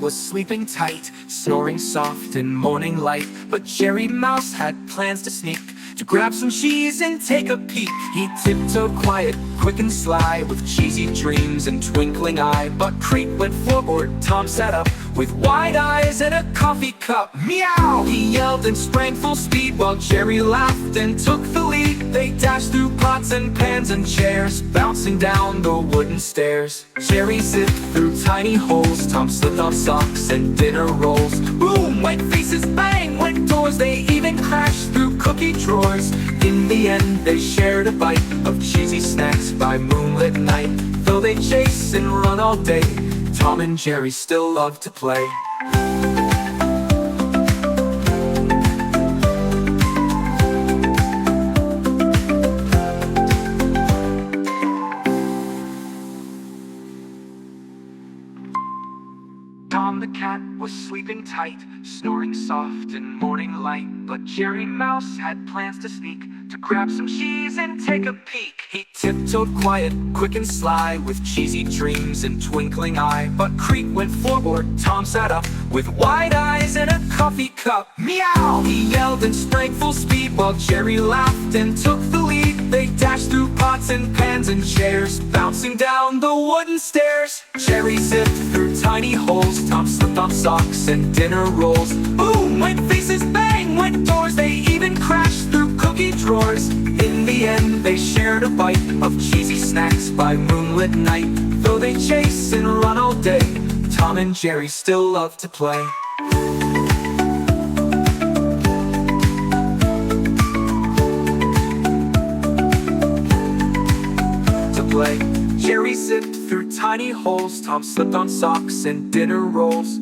was sleeping tight, snoring soft in morning light. But Jerry Mouse had plans to sneak, to grab some cheese and take a peek. He tiptoed quiet, quick and sly, with cheesy dreams and twinkling eye. But Creep went forward, Tom sat up, with wide eyes and a coffee cup. Meow! He yelled and sprang full speed, while Jerry laughed and took the lead. They dashed through pots and pans and chairs, bouncing down the wooden stairs. Jerry zipped through tiny holes, Tom slipped on socks and dinner rolls. Boom! Went faces, bang! Went doors, they even crashed through cookie drawers. In the end, they shared a bite of cheesy snacks by moonlit night. Though they chase and run all day, Tom and Jerry still love to play. Tom the cat was sleeping tight, snoring soft in morning light. But Jerry Mouse had plans to sneak, to grab some cheese and take a peek. He tiptoed quiet, quick and sly, with cheesy dreams and twinkling eye. But Creep went forward, Tom sat up, with wide eyes and a coffee cup. Meow! He yelled and sprang full speed, while Jerry laughed and took the lead. They dashed through pots and pans and chairs, bouncing down the wooden stairs. Jerry zipped through tiny holes, Tom slipped on socks and dinner rolls. Boom! Went faces, bang! Went doors, they even crashed through cookie drawers. In the end, they shared a bite of cheesy snacks by moonlit night. Though they chase and run all day, Tom and Jerry still love to play. Jerry zipped through tiny holes, Tom slipped on socks and dinner rolls.